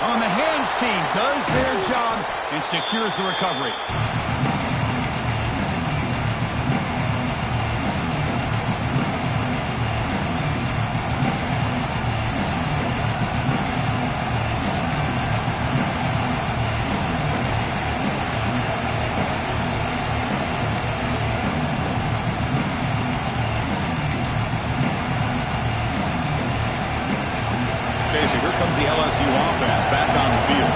On the hands team does their job and secures the recovery. Okay, so here comes the LSU offense back on the field.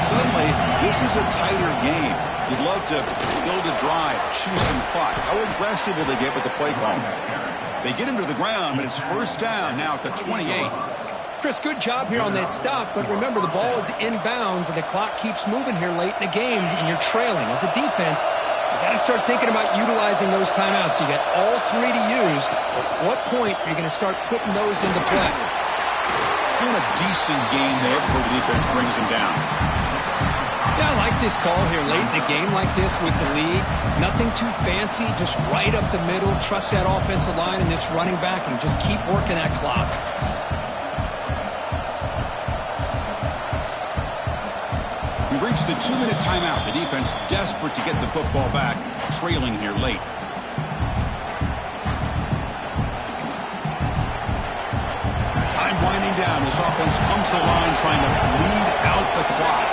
Suddenly, this is a tighter game. You'd love to build a drive, choose some clock. How aggressive will they get with the play call? They get him to the ground, but it's first down now at the 28. Chris, good job here on that stop, but remember the ball is inbounds and the clock keeps moving here late in the game and you're trailing. As a defense, you got to start thinking about utilizing those timeouts. You got all three to use. At what point are you going to start putting those into play? Doing a decent gain there before the defense brings him down. Yeah, I like this call here late in a game like this with the lead. Nothing too fancy, just right up the middle. Trust that offensive line and this running back and just keep working that clock. reached the 2-minute timeout. The defense desperate to get the football back, trailing here late. Time winding down. This offense comes to the line trying to bleed out the clock.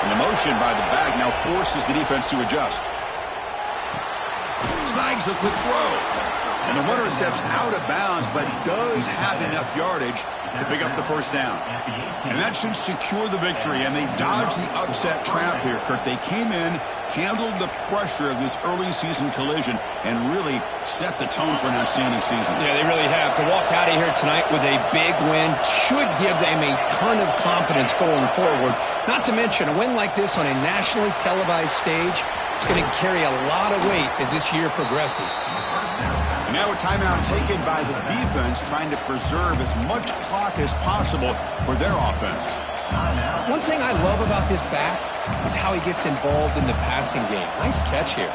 And the motion by the back now forces the defense to adjust. Snags the quick throw. And the runner steps out of bounds, but does have enough yardage to pick up the first down. And that should secure the victory. And they dodged the upset trap here, Kirk. They came in, handled the pressure of this early season collision, and really set the tone for an outstanding season. Yeah, they really have. To walk out of here tonight with a big win should give them a ton of confidence going forward. Not to mention, a win like this on a nationally televised stage, it's going to carry a lot of weight as this year progresses. And now a timeout taken by the defense, trying to preserve as much clock as possible for their offense. One thing I love about this back is how he gets involved in the passing game. Nice catch here.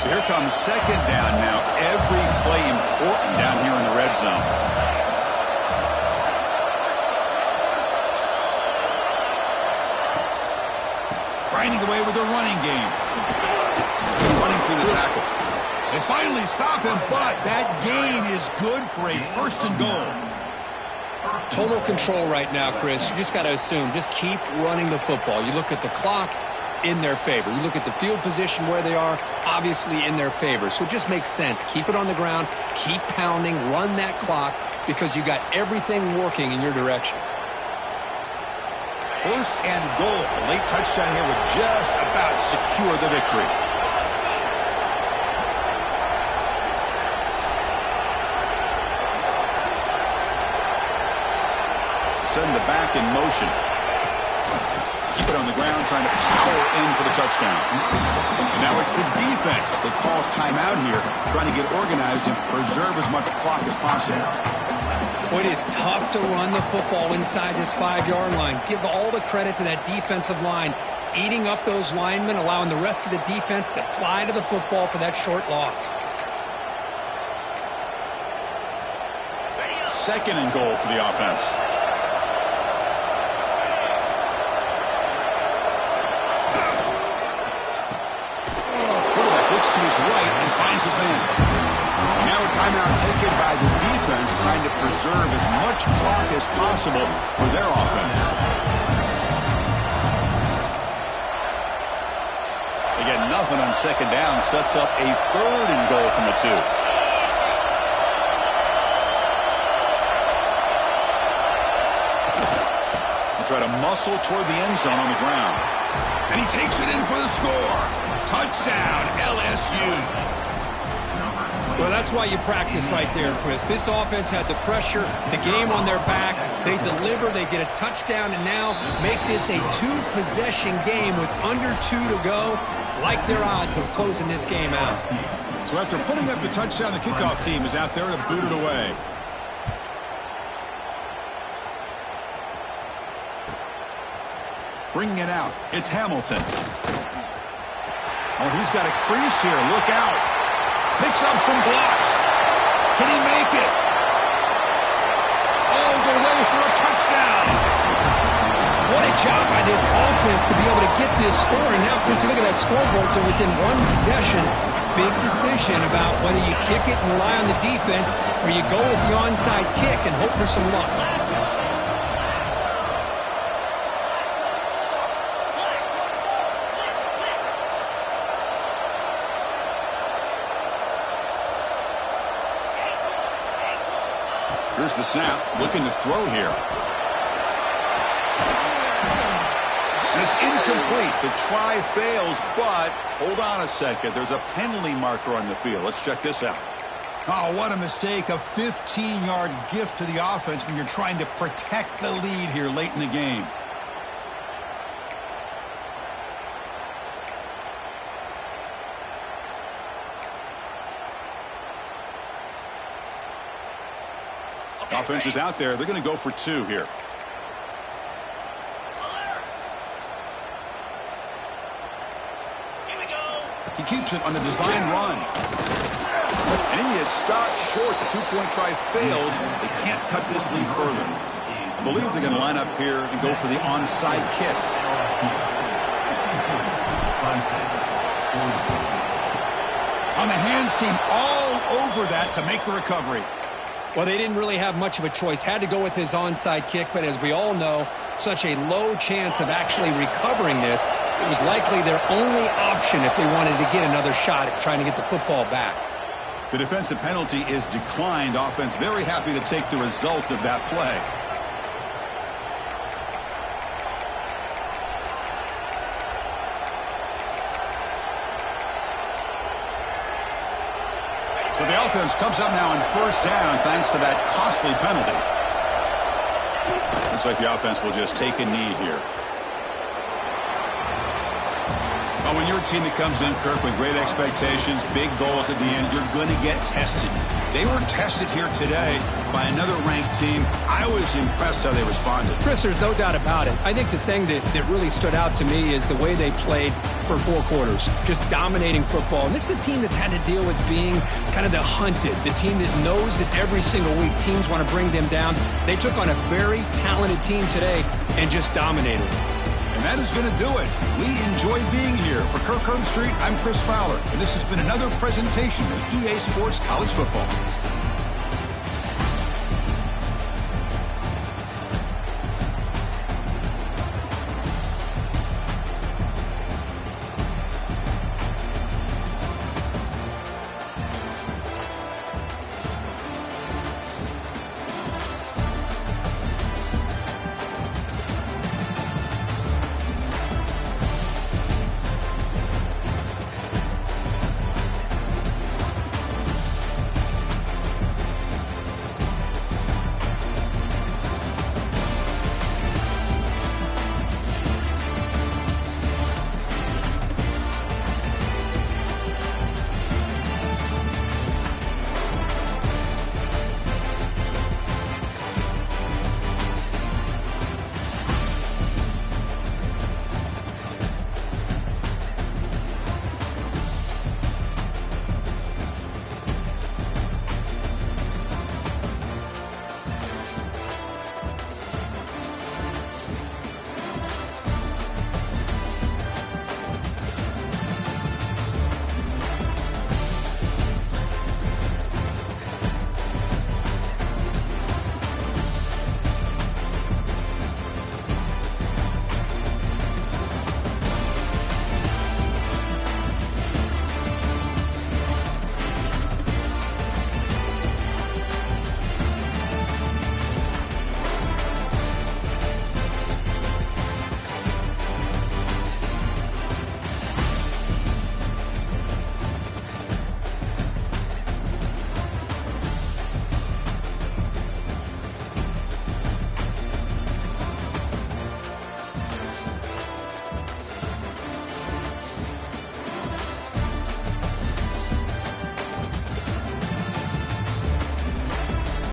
So here comes second down now. Every play important down here in the red zone. Grinding away with a running game. Running through the tackle. They finally stop him, but that gain is good for a first and goal. Total control right now, Chris. You just got to assume, just keep running the football. You look at the clock, in their favor. You look at the field position where they are, obviously in their favor. So it just makes sense. Keep it on the ground, keep pounding, run that clock, because you got everything working in your direction. First and goal. A late touchdown here would just about secure the victory. Send the back in motion. Keep it on the ground, trying to power in for the touchdown. And now it's the defense that calls timeout here, trying to get organized and preserve as much clock as possible. It is tough to run the football inside this 5-yard line. Give all the credit to that defensive line, eating up those linemen, allowing the rest of the defense to fly to the football for that short loss. Second and goal for the offense. Quarterback looks to his right and finds his man. Now a timeout taken by the defense, trying to preserve as much clock as possible for their offense. They get nothing on second down, sets up a third and goal from the 2. They try to muscle toward the end zone on the ground. And he takes it in for the score. Touchdown, LSU. Well, that's why you practice right there, Chris. This offense had the pressure, the game on their back. They deliver, they get a touchdown, and now make this a 2-possession game with under 2 to go. Like their odds of closing this game out. So after putting up the touchdown, the kickoff team is out there to boot it away. Bringing it out, it's Hamilton. Oh, he's got a crease here. Look out. Picks up some blocks. Can he make it? All the way for a touchdown. What a job by this offense to be able to get this score. And now, Chris, look at that scoreboard. They're within 1 possession. Big decision about whether you kick it and rely on the defense or you go with the onside kick and hope for some luck. Here's the snap, looking to throw here. And it's incomplete. The try fails, but hold on a second. There's a penalty marker on the field. Let's check this out. Oh, what a mistake. A 15-yard gift to the offense when you're trying to protect the lead here late in the game. Offense is out there. They're going to go for 2 here. Here we go. He keeps it on the design run. And he is stopped short. The two-point try fails. They can't cut this lead further. I believe they're going to line up here and go for the onside kick. On the hands team all over that to make the recovery. Well, they didn't really have much of a choice. Had to go with his onside kick, but as we all know, such a low chance of actually recovering this. It was likely their only option if they wanted to get another shot at trying to get the football back. The defensive penalty is declined. Offense very happy to take the result of that play. So the offense comes up now on first down thanks to that costly penalty. Looks like the offense will just take a knee here. Well, when you're a team that comes in, Kirk, with great expectations, big goals at the end, you're going to get tested. They were tested here today by another ranked team. I was impressed how they responded. Chris, there's no doubt about it. I think the thing that really stood out to me is the way they played for 4 quarters, just dominating football. And this is a team that's had to deal with being kind of the hunted, the team that knows that every single week teams want to bring them down. They took on a very talented team today and just dominated. And that is going to do it. We enjoy being here. For Kirk Herbstreit, I'm Chris Fowler, and this has been another presentation of EA Sports College Football.